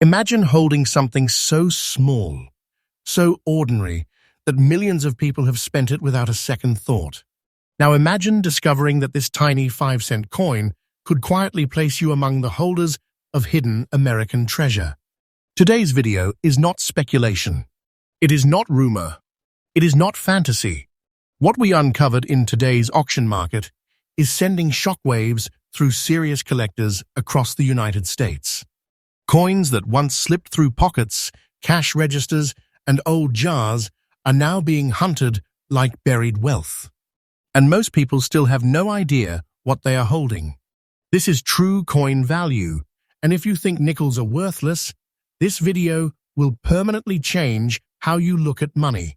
Imagine holding something so small, so ordinary, that millions of people have spent it without a second thought. Now imagine discovering that this tiny 5-cent coin could quietly place you among the holders of hidden American treasure. Today's video is not speculation. It is not rumor. It is not fantasy. What we uncovered in today's auction market is sending shockwaves through serious collectors across the United States. Coins that once slipped through pockets, cash registers, and old jars are now being hunted like buried wealth. And most people still have no idea what they are holding. This is true coin value, and if you think nickels are worthless, this video will permanently change how you look at money.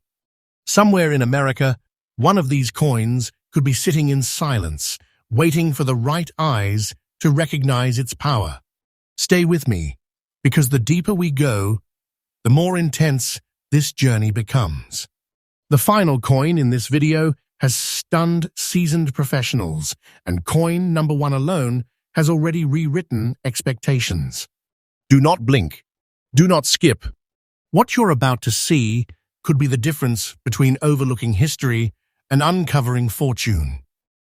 Somewhere in America, one of these coins could be sitting in silence, waiting for the right eyes to recognize its power. Stay with me, because the deeper we go, the more intense this journey becomes. The final coin in this video has stunned seasoned professionals, and coin number 1 alone has already rewritten expectations. Do not blink. Do not skip. What you're about to see could be the difference between overlooking history and uncovering fortune.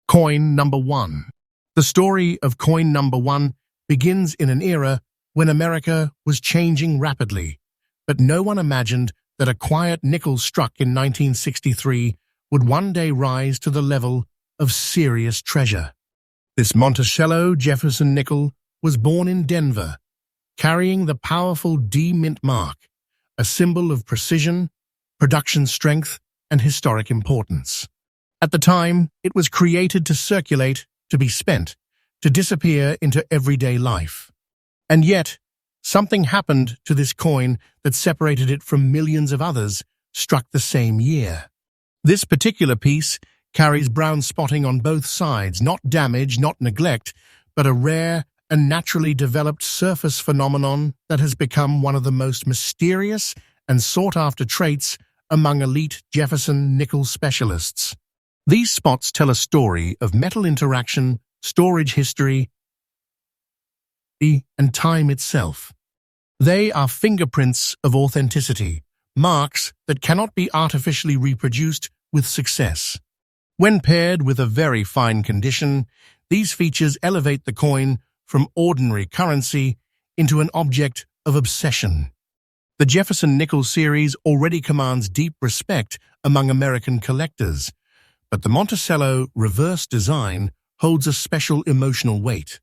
Coin number 1. The story of coin number 1 begins in an era when America was changing rapidly, but no one imagined that a quiet nickel struck in 1963 would one day rise to the level of serious treasure. This Monticello Jefferson nickel was born in Denver, carrying the powerful D mint mark, a symbol of precision, production strength, and historic importance. At the time, it was created to circulate, to be spent, to disappear into everyday life. And yet, something happened to this coin that separated it from millions of others struck the same year. This particular piece carries brown spotting on both sides, not damage, not neglect, but a rare and naturally developed surface phenomenon that has become one of the most mysterious and sought-after traits among elite Jefferson nickel specialists. These spots tell a story of metal interaction, storage history, and time itself. They are fingerprints of authenticity, marks that cannot be artificially reproduced with success. When paired with a very fine condition, these features elevate the coin from ordinary currency into an object of obsession. The Jefferson Nickels series already commands deep respect among American collectors, but the Monticello reverse design holds a special emotional weight.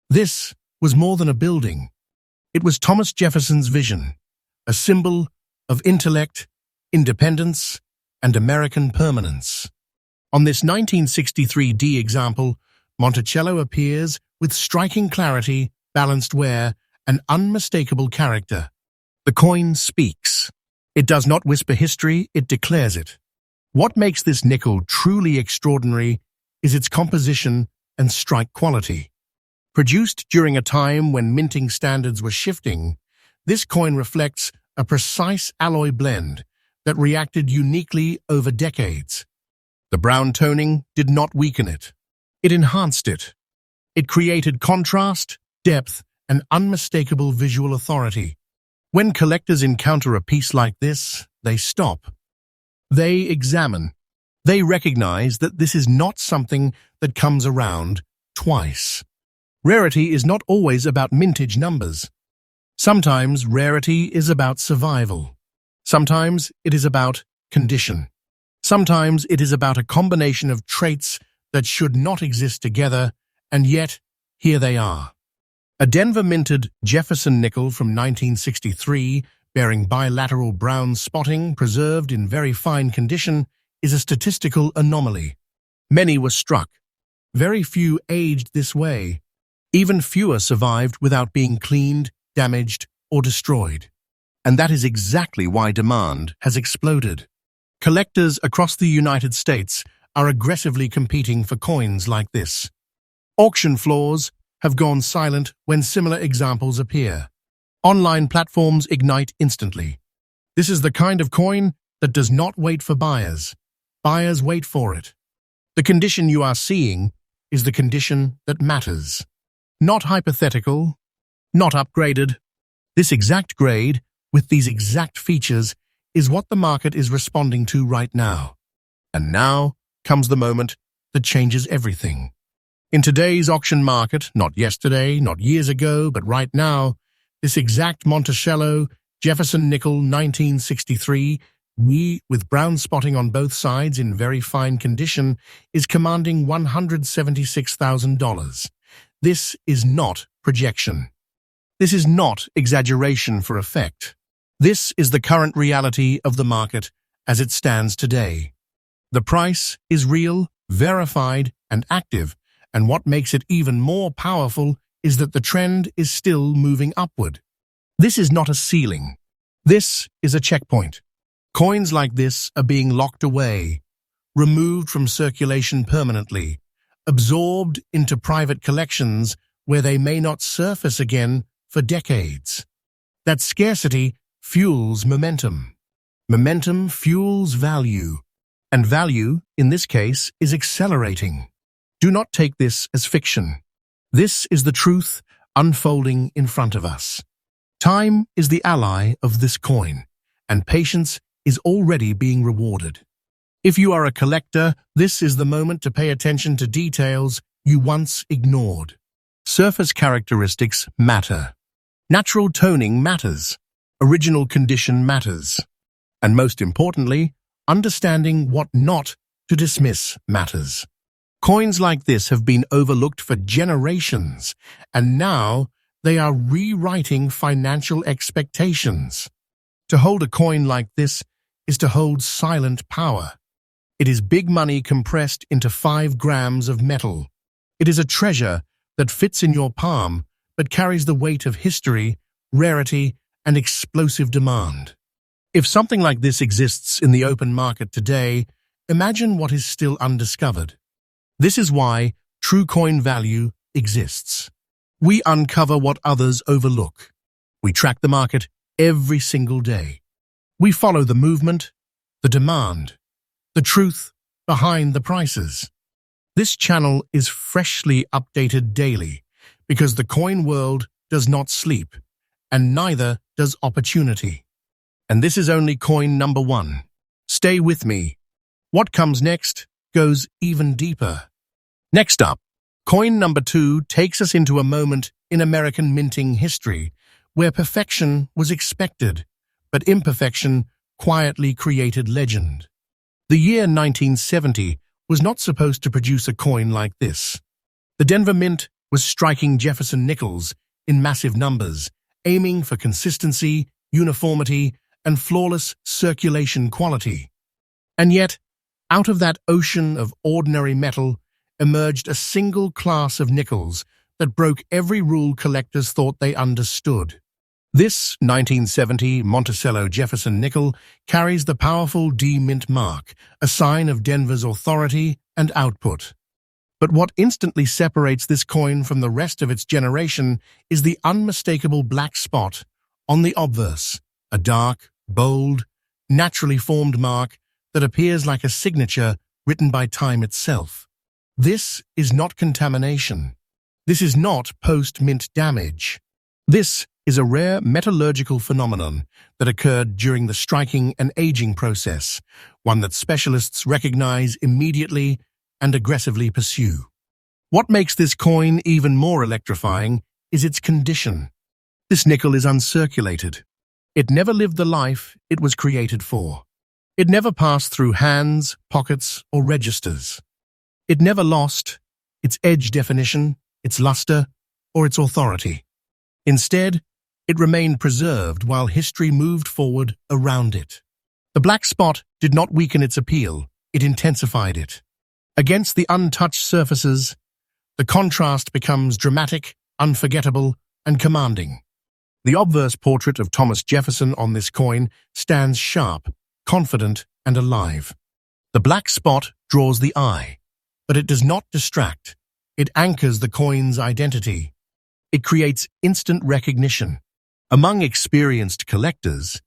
This was more than a building. It was Thomas Jefferson's vision, a symbol of intellect, independence, and American permanence. On this 1963 D example, Monticello appears with striking clarity, balanced wear, and unmistakable character. The coin speaks. It does not whisper history, it declares it. What makes this nickel truly extraordinary is its composition and strike quality. Produced during a time when minting standards were shifting, this coin reflects a precise alloy blend that reacted uniquely over decades. The brown toning did not weaken it. It enhanced it. It created contrast, depth, and unmistakable visual authority. When collectors encounter a piece like this, they stop. They examine. They recognize that this is not something that comes around twice. Rarity is not always about mintage numbers. Sometimes rarity is about survival. Sometimes it is about condition. Sometimes it is about a combination of traits that should not exist together, and yet here they are. A Denver-minted Jefferson nickel from 1963, bearing bilateral brown spotting preserved in very fine condition, is a statistical anomaly. Many were struck. Very few aged this way. Even fewer survived without being cleaned, damaged, or destroyed. And that is exactly why demand has exploded. Collectors across the United States are aggressively competing for coins like this. Auction floors have gone silent when similar examples appear. Online platforms ignite instantly. This is the kind of coin that does not wait for buyers. Buyers wait for it. The condition you are seeing is the condition that matters. Not hypothetical, not upgraded, This exact grade, with these exact features, is what the market is responding to right now. And now comes the moment that changes everything. In today's auction market, not yesterday, not years ago, but right now, this exact Monticello Jefferson Nickel 1963, with brown spotting on both sides in very fine condition, is commanding $176,000. This is not projection. This is not exaggeration for effect. This is the current reality of the market as it stands today. The price is real, verified, and active, and what makes it even more powerful is that the trend is still moving upward. This is not a ceiling. This is a checkpoint. Coins like this are being locked away, removed from circulation permanently, absorbed into private collections where they may not surface again for decades. That scarcity fuels momentum. Momentum fuels value. And value, in this case, is accelerating. Do not take this as fiction. This is the truth unfolding in front of us. Time is the ally of this coin, and patience is already being rewarded. If you are a collector, this is the moment to pay attention to details you once ignored. Surface characteristics matter. Natural toning matters. Original condition matters. And most importantly, understanding what not to dismiss matters. Coins like this have been overlooked for generations, and now they are rewriting financial expectations. To hold a coin like this is to hold silent power. It is big money compressed into 5 grams of metal. It is a treasure that fits in your palm, but carries the weight of history, rarity, and explosive demand. If something like this exists in the open market today, imagine what is still undiscovered. This is why true coin value exists. We uncover what others overlook. We track the market every single day. We follow the movement, the demand, the truth behind the prices. This channel is freshly updated daily because the coin world does not sleep, and neither does opportunity. And this is only coin number 1. Stay with me. What comes next goes even deeper. Next up, coin number 2 takes us into a moment in American minting history where perfection was expected, but imperfection quietly created legend. The year 1970 was not supposed to produce a coin like this. The Denver Mint was striking Jefferson Nickels in massive numbers, aiming for consistency, uniformity, and flawless circulation quality. And yet, out of that ocean of ordinary metal emerged a single class of nickels that broke every rule collectors thought they understood. This 1970 Monticello Jefferson nickel carries the powerful D Mint mark, a sign of Denver's authority and output. But what instantly separates this coin from the rest of its generation is the unmistakable black spot on the obverse, a dark, bold, naturally formed mark that appears like a signature written by time itself. This is not contamination. This is not post-mint damage. This is a rare metallurgical phenomenon that occurred during the striking and aging process, one that specialists recognize immediately and aggressively pursue. What makes this coin even more electrifying is its condition. This nickel is uncirculated. It never lived the life it was created for. It never passed through hands, pockets, or registers. It never lost its edge definition, its luster, or its authority. Instead, it remained preserved while history moved forward around it. The black spot did not weaken its appeal, it intensified it. Against the untouched surfaces, the contrast becomes dramatic, unforgettable, and commanding. The obverse portrait of Thomas Jefferson on this coin stands sharp, confident, and alive. The black spot draws the eye, but it does not distract. It anchors the coin's identity. It creates instant recognition. Among experienced collectors,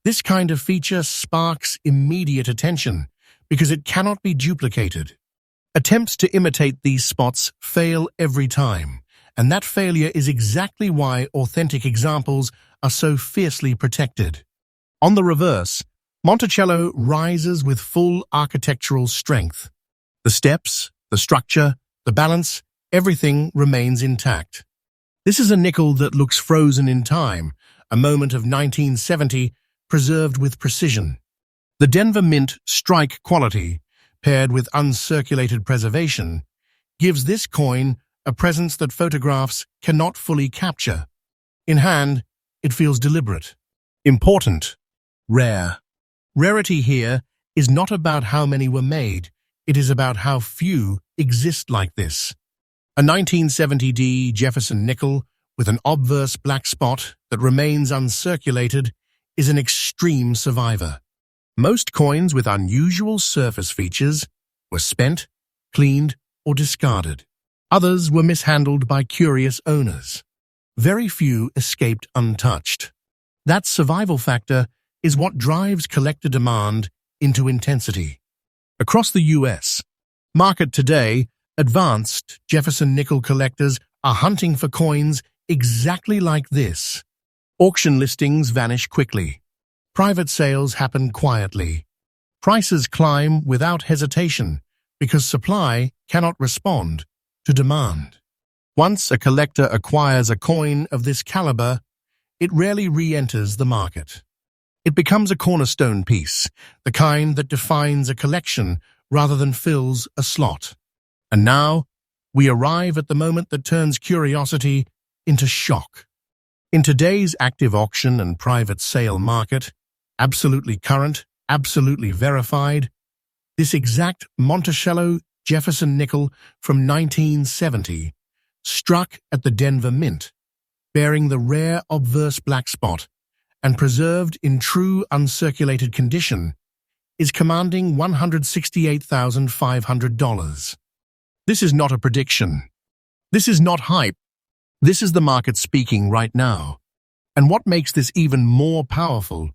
this kind of feature sparks immediate attention because it cannot be duplicated. Attempts to imitate these spots fail every time, and that failure is exactly why authentic examples are so fiercely protected. On the reverse, Monticello rises with full architectural strength. The steps, the structure, the balance, everything remains intact. This is a nickel that looks frozen in time, a moment of 1970 preserved with precision. The Denver Mint strike quality, paired with uncirculated preservation, gives this coin a presence that photographs cannot fully capture. In hand, it feels deliberate, important, rare. Rarity here is not about how many were made, it is about how few exist like this. A 1970D Jefferson nickel with an obverse black spot that remains uncirculated is an extreme survivor. Most coins with unusual surface features were spent, cleaned, or discarded. Others were mishandled by curious owners. Very few escaped untouched. That survival factor is what drives collector demand into intensity. Across the U.S. market today, advanced Jefferson nickel collectors are hunting for coins exactly like this. Auction listings vanish quickly. Private sales happen quietly. Prices climb without hesitation because supply cannot respond to demand. Once a collector acquires a coin of this caliber, it rarely re-enters the market. It becomes a cornerstone piece, the kind that defines a collection rather than fills a slot. And now, we arrive at the moment that turns curiosity into shock. In today's active auction and private sale market, absolutely current, absolutely verified, this exact Monticello Jefferson nickel from 1970 struck at the Denver Mint, bearing the rare obverse black spot and preserved in true uncirculated condition, is commanding $168,500. This is not a prediction. This is not hype. This is the market speaking right now. And what makes this even more powerful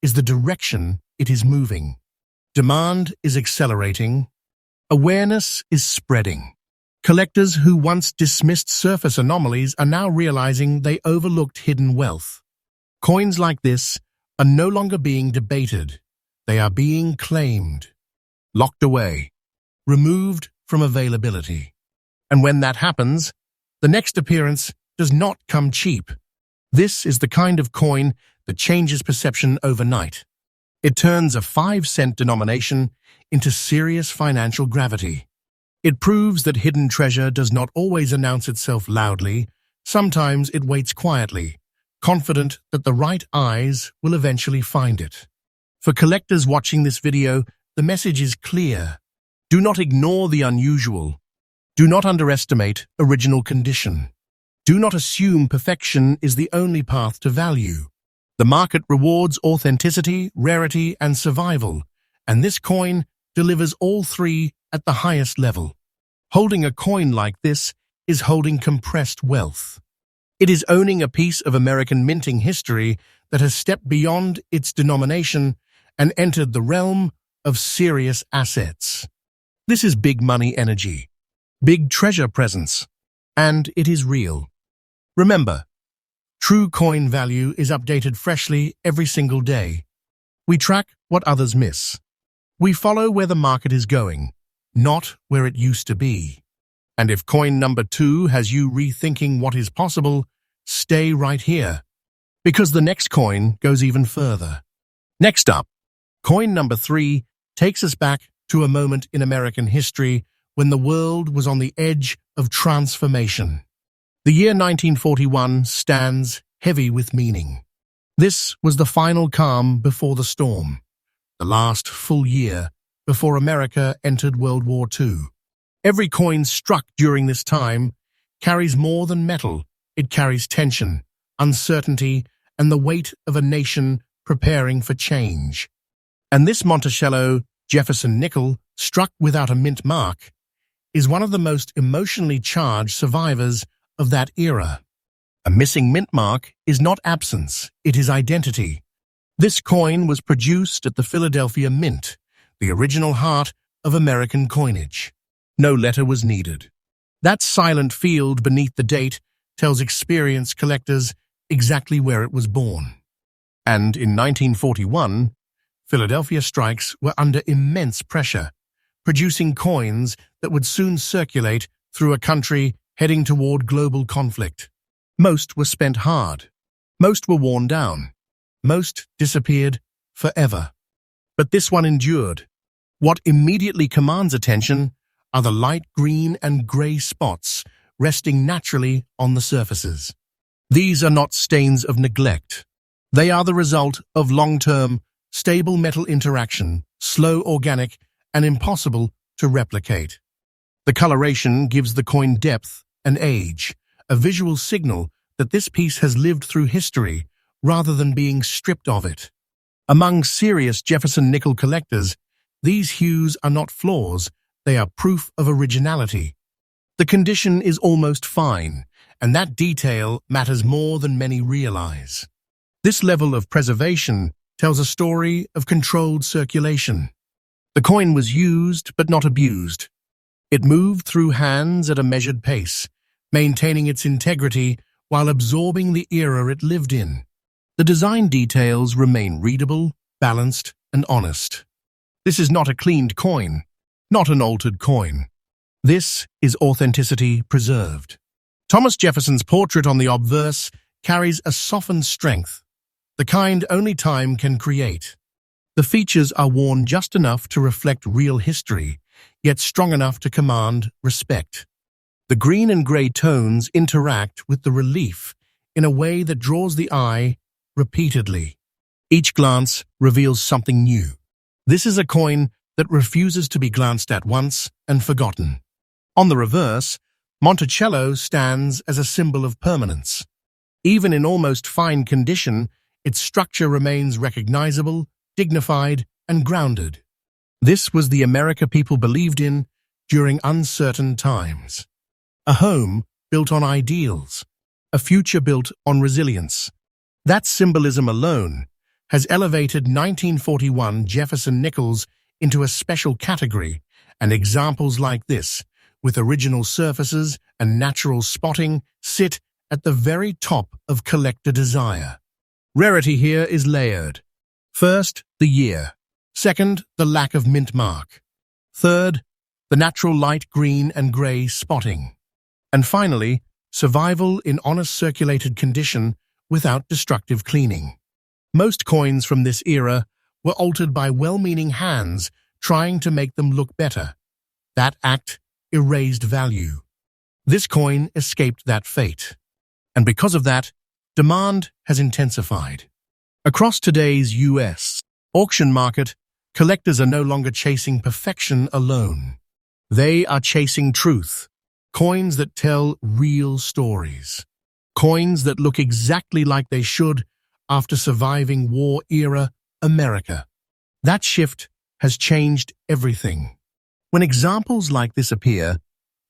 is the direction it is moving. Demand is accelerating. Awareness is spreading. Collectors who once dismissed surface anomalies are now realizing they overlooked hidden wealth. Coins like this are no longer being debated. They are being claimed, locked away, removed from availability. And when that happens, the next appearance does not come cheap. This is the kind of coin that changes perception overnight. It turns a 5-cent denomination into serious financial gravity. It proves that hidden treasure does not always announce itself loudly. Sometimes it waits quietly, confident that the right eyes will eventually find it. For collectors watching this video, the message is clear. Do not ignore the unusual. Do not underestimate original condition. Do not assume perfection is the only path to value. The market rewards authenticity, rarity, and survival, and this coin delivers all three at the highest level. Holding a coin like this is holding compressed wealth. It is owning a piece of American minting history that has stepped beyond its denomination and entered the realm of serious assets. This is big money energy, big treasure presence, and it is real. Remember, true coin value is updated freshly every single day. We track what others miss. We follow where the market is going, not where it used to be. And if coin number 2 has you rethinking what is possible, stay right here, because the next coin goes even further. Next up, coin number 3 takes us back to a moment in American history when the world was on the edge of transformation. The year 1941 stands heavy with meaning. This was the final calm before the storm, the last full year before America entered World War II. Every coin struck during this time carries more than metal. It carries tension, uncertainty, and the weight of a nation preparing for change. And this Monticello Jefferson nickel, struck without a mint mark, is one of the most emotionally charged survivors of that era. A missing mint mark is not absence, it is identity. This coin was produced at the Philadelphia Mint, the original heart of American coinage. No letter was needed. That silent field beneath the date tells experienced collectors exactly where it was born. And in 1941, Philadelphia strikes were under immense pressure, producing coins that would soon circulate through a country heading toward global conflict. Most were spent hard. Most were worn down. Most disappeared forever. But this one endured. What immediately commands attention are the light green and grey spots resting naturally on the surfaces. These are not stains of neglect. They are the result of long-term, stable metal interaction, slow organic, and impossible to replicate. The coloration gives the coin depth and age, a visual signal that this piece has lived through history rather than being stripped of it. Among serious Jefferson nickel collectors, these hues are not flaws, they are proof of originality. The condition is almost fine, and that detail matters more than many realize. This level of preservation tells a story of controlled circulation. The coin was used but not abused. It moved through hands at a measured pace, maintaining its integrity while absorbing the era it lived in. The design details remain readable, balanced, and honest. This is not a cleaned coin, not an altered coin. This is authenticity preserved. Thomas Jefferson's portrait on the obverse carries a softened strength, the kind only time can create. The features are worn just enough to reflect real history, yet strong enough to command respect. The green and grey tones interact with the relief in a way that draws the eye repeatedly. Each glance reveals something new. This is a coin that refuses to be glanced at once and forgotten. On the reverse, Monticello stands as a symbol of permanence. Even in almost fine condition, its structure remains recognizable, dignified, and grounded. This was the America people believed in during uncertain times. A home built on ideals, a future built on resilience. That symbolism alone has elevated 1941 Jefferson Nickels into a special category, and examples like this, with original surfaces and natural spotting, sit at the very top of collector desire. Rarity here is layered. First, the year. Second, the lack of mint mark. Third, the natural light green and grey spotting. And finally, survival in honest circulated condition without destructive cleaning. Most coins from this era were altered by well-meaning hands trying to make them look better. That act erased value. This coin escaped that fate. And because of that, demand has intensified. Across today's U.S. auction market, collectors are no longer chasing perfection alone. They are chasing truth, coins that tell real stories, coins that look exactly like they should after surviving war-era America. That shift has changed everything. When examples like this appear,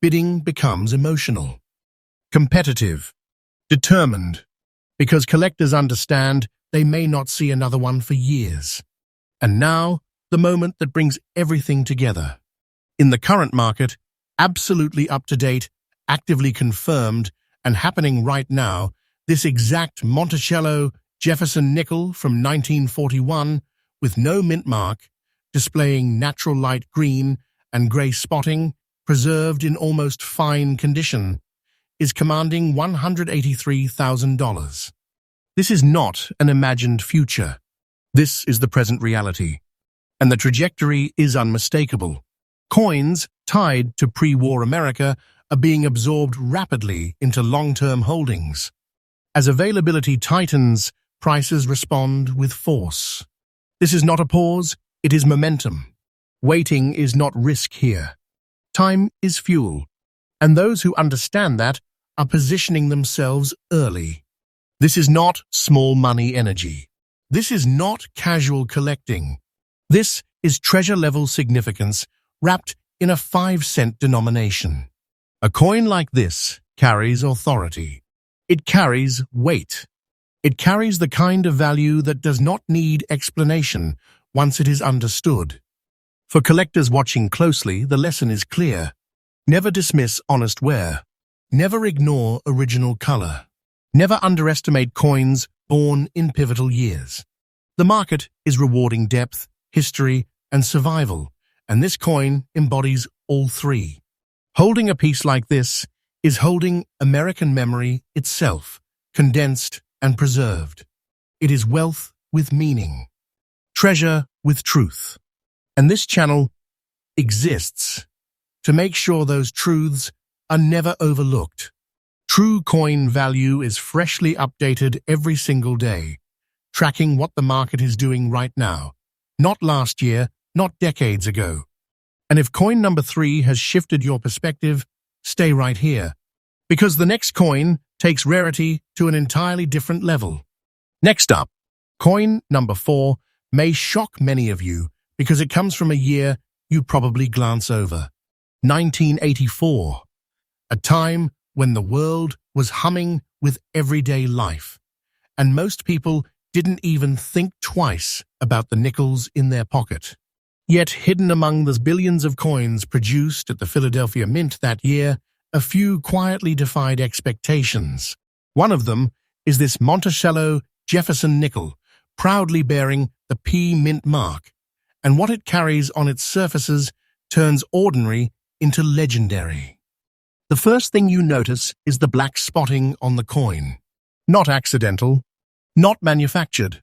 bidding becomes emotional, competitive, determined, because collectors understand they may not see another one for years. And now, the moment that brings everything together. In the current market, absolutely up-to-date, actively confirmed, and happening right now, this exact Monticello Jefferson nickel from 1941, with no mint mark, displaying natural light green and grey spotting, preserved in almost fine condition, is commanding $183,000. This is not an imagined future. This is the present reality. And the trajectory is unmistakable. Coins tied to pre-war America are being absorbed rapidly into long-term holdings. As availability tightens, prices respond with force. This is not a pause, it is momentum. Waiting is not risk here. Time is fuel. And those who understand that are positioning themselves early. This is not small money energy. This is not casual collecting. This is treasure-level significance wrapped in a 5-cent denomination. A coin like this carries authority. It carries weight. It carries the kind of value that does not need explanation once it is understood. For collectors watching closely, the lesson is clear. Never dismiss honest wear. Never ignore original color. Never underestimate coins born in pivotal years. The market is rewarding depth, history, and survival, and this coin embodies all three. Holding a piece like this is holding American memory itself, condensed and preserved. It is wealth with meaning, treasure with truth. And this channel exists to make sure those truths are never overlooked. True coin value is freshly updated every single day, tracking what the market is doing right now, not last year, not decades ago. And if coin number 3 has shifted your perspective, stay right here, because the next coin takes rarity to an entirely different level. Next up, coin number 4 may shock many of you because it comes from a year you probably glance over. 1984, a time when the world was humming with everyday life, and most people didn't even think twice about the nickels in their pocket. Yet hidden among the billions of coins produced at the Philadelphia Mint that year, a few quietly defied expectations. One of them is this Monticello Jefferson nickel, proudly bearing the P Mint mark, and what it carries on its surfaces turns ordinary into legendary. The first thing you notice is the black spotting on the coin. Not accidental, not manufactured.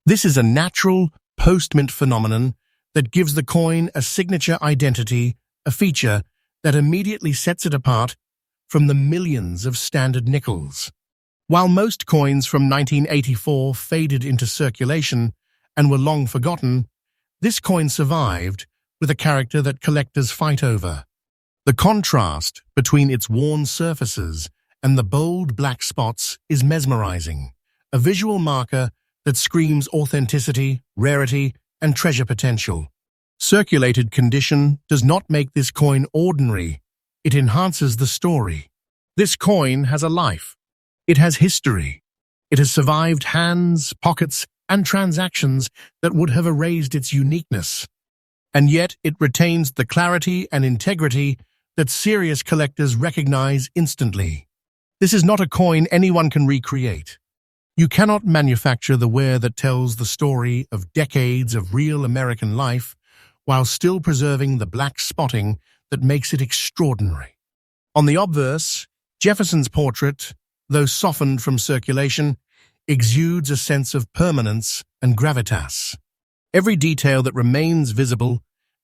This is a natural post-mint phenomenon that gives the coin a signature identity, a feature that immediately sets it apart from the millions of standard nickels. While most coins from 1984 faded into circulation and were long forgotten, this coin survived with a character that collectors fight over. The contrast between its worn surfaces and the bold black spots is mesmerizing, a visual marker that screams authenticity, rarity, and treasure potential. Circulated condition does not make this coin ordinary. It enhances the story. This coin has a life. It has history. It has survived hands, pockets, and transactions that would have erased its uniqueness. And yet it retains the clarity and integrity that serious collectors recognize instantly. This is not a coin anyone can recreate. You cannot manufacture the wear that tells the story of decades of real American life while still preserving the black spotting that makes it extraordinary. On the obverse, Jefferson's portrait, though softened from circulation, exudes a sense of permanence and gravitas. Every detail that remains visible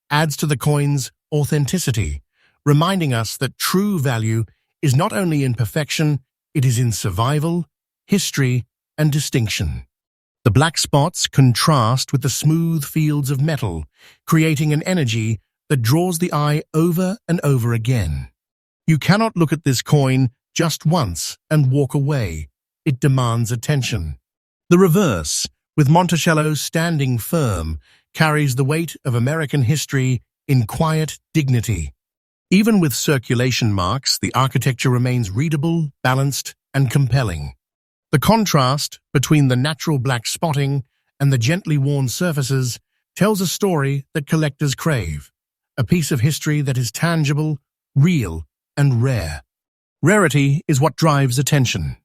adds to the coin's authenticity, reminding us that true value is not only in perfection, it is in survival, history, and distinction. The black spots contrast with the smooth fields of metal, creating an energy that draws the eye over and over again. You cannot look at this coin just once and walk away. It demands attention. The reverse, with Monticello standing firm, carries the weight of American history in quiet dignity. Even with circulation marks, the architecture remains readable, balanced, and compelling. The contrast between the natural black spotting and the gently worn surfaces tells a story that collectors crave, a piece of history that is tangible, real, and rare. Rarity is what drives attention.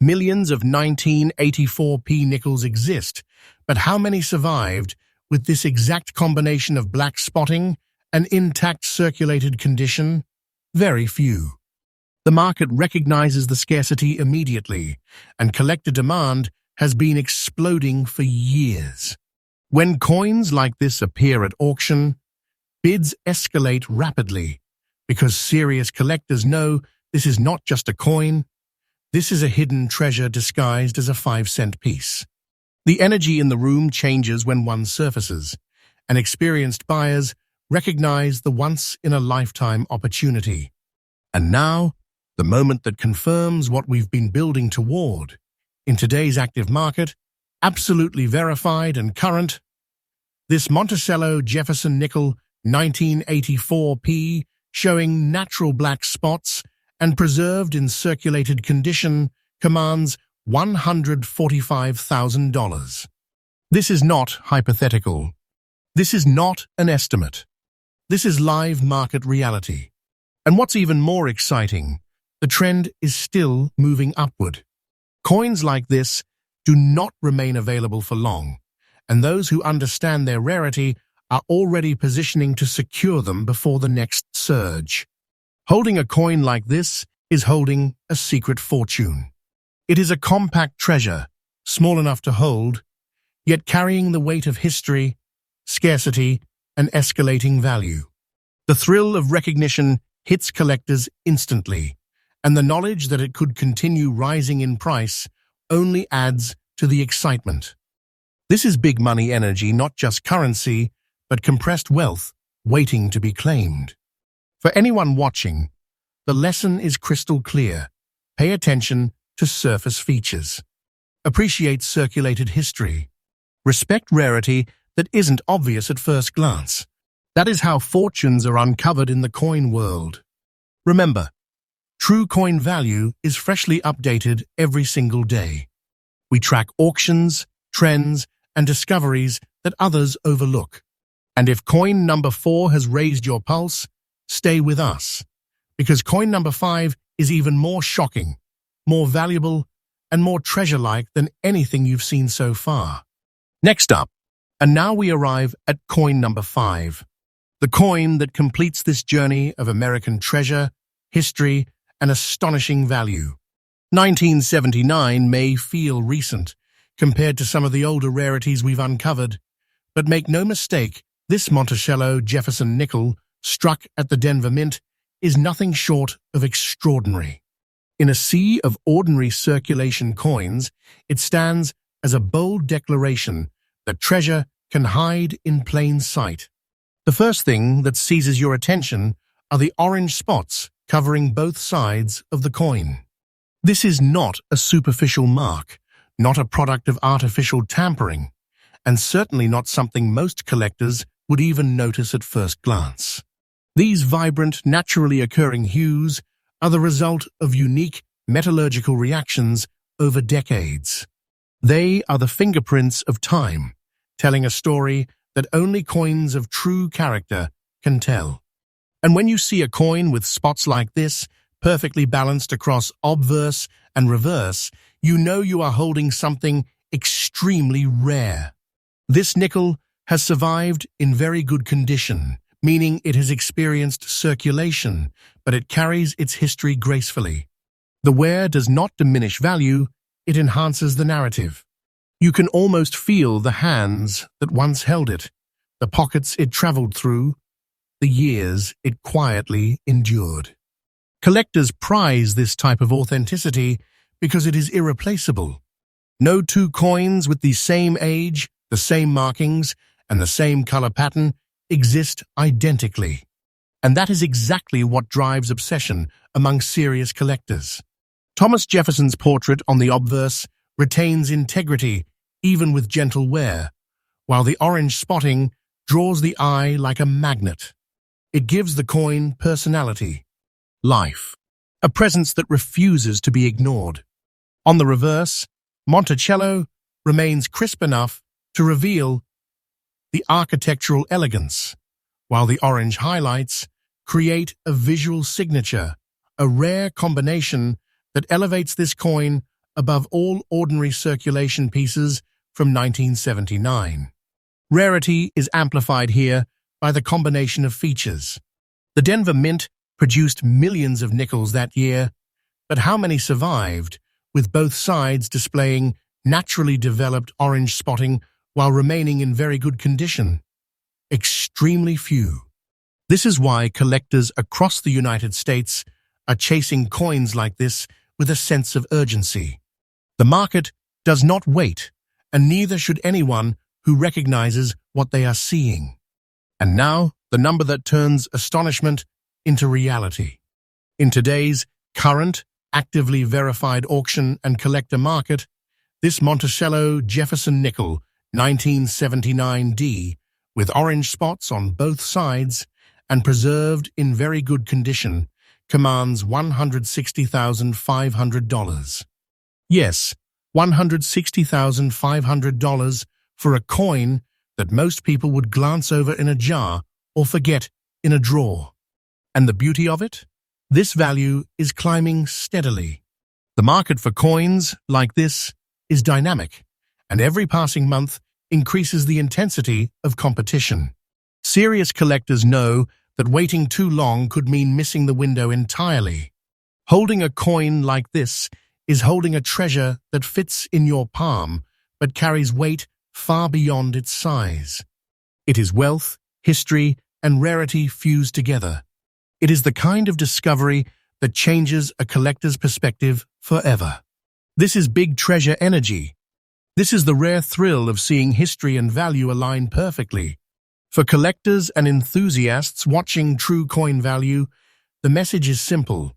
Millions of 1984 P nickels exist, but how many survived with this exact combination of black spotting and intact circulated condition? Very few. The market recognizes the scarcity immediately, and collector demand has been exploding for years. When coins like this appear at auction, bids escalate rapidly because serious collectors know this is not just a coin, this is a hidden treasure disguised as a 5-cent piece. The energy in the room changes when one surfaces, and experienced buyers recognize the once-in-a-lifetime opportunity. And now, the moment that confirms what we've been building toward. In today's active market, absolutely verified and current, this Monticello Jefferson Nickel 1984 P, showing natural black spots and preserved in circulated condition, commands $145,000. This is not hypothetical. This is not an estimate. This is live market reality. And what's even more exciting, the trend is still moving upward. Coins like this do not remain available for long, and those who understand their rarity are already positioning to secure them before the next surge. Holding a coin like this is holding a secret fortune. It is a compact treasure, small enough to hold, yet carrying the weight of history, scarcity, and escalating value. The thrill of recognition hits collectors instantly, and the knowledge that it could continue rising in price only adds to the excitement. This is big money energy, not just currency, but compressed wealth waiting to be claimed. For anyone watching, the lesson is crystal clear. Pay attention to surface features. Appreciate circulated history. Respect rarity that isn't obvious at first glance. That is how fortunes are uncovered in the coin world. Remember, true coin value is freshly updated every single day. We track auctions, trends, and discoveries that others overlook. And if coin number 4 has raised your pulse, stay with us, because coin number 5 is even more shocking, more valuable, and more treasure-like than anything you've seen so far. Next up, and now we arrive at coin number 5, the coin that completes this journey of American treasure, history, and astonishing value. 1979 may feel recent compared to some of the older rarities we've uncovered, but make no mistake, this Monticello Jefferson nickel, struck at the Denver Mint, is nothing short of extraordinary. In a sea of ordinary circulation coins, it stands as a bold declaration that treasure can hide in plain sight. The first thing that seizes your attention are the orange spots covering both sides of the coin. This is not a superficial mark, not a product of artificial tampering, and certainly not something most collectors would even notice at first glance. These vibrant, naturally occurring hues are the result of unique metallurgical reactions over decades. They are the fingerprints of time, telling a story that only coins of true character can tell. And when you see a coin with spots like this, perfectly balanced across obverse and reverse, you know you are holding something extremely rare. This nickel has survived in very good condition, meaning it has experienced circulation, but it carries its history gracefully. The wear does not diminish value, it enhances the narrative. You can almost feel the hands that once held it, the pockets it traveled through, the years it quietly endured. Collectors prize this type of authenticity because it is irreplaceable. No two coins with the same age, the same markings, and the same color pattern exist identically. And that is exactly what drives obsession among serious collectors. Thomas Jefferson's portrait on the obverse retains integrity even with gentle wear, while the orange spotting draws the eye like a magnet. It gives the coin personality, life, a presence that refuses to be ignored. On the reverse, Monticello remains crisp enough to reveal the architectural elegance, while the orange highlights create a visual signature, a rare combination that elevates this coin above all ordinary circulation pieces from 1979. Rarity is amplified here by the combination of features. The Denver Mint produced millions of nickels that year, but how many survived, with both sides displaying naturally developed orange spotting while remaining in very good condition? Extremely few. This is why collectors across the United States are chasing coins like this with a sense of urgency. The market does not wait, and neither should anyone who recognizes what they are seeing. And now, the number that turns astonishment into reality. In today's current, actively verified auction and collector market, this Monticello Jefferson nickel 1979D, with orange spots on both sides and preserved in very good condition, commands $160,500. Yes, $160,500 for a coin that most people would glance over in a jar or forget in a drawer. And the beauty of it? This value is climbing steadily. The market for coins like this is dynamic, and every passing month increases the intensity of competition. Serious collectors know that waiting too long could mean missing the window entirely. Holding a coin like this is holding a treasure that fits in your palm but carries weight far beyond its size. It is wealth, history, and rarity fused together. It is the kind of discovery that changes a collector's perspective forever. This is big treasure energy. This is the rare thrill of seeing history and value align perfectly. For collectors and enthusiasts watching True Coin Value, the message is simple.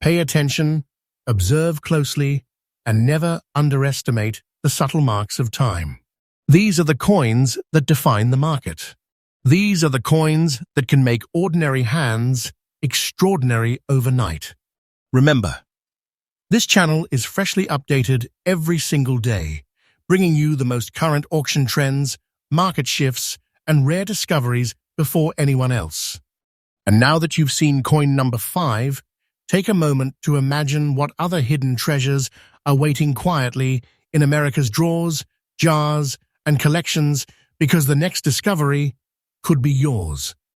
Pay attention, observe closely, and never underestimate the subtle marks of time. These are the coins that define the market. These are the coins that can make ordinary hands extraordinary overnight. Remember, this channel is freshly updated every single day, bringing you the most current auction trends, market shifts, and rare discoveries before anyone else. And now that you've seen coin number 5, take a moment to imagine what other hidden treasures are waiting quietly in America's drawers, jars, and collections, because the next discovery could be yours.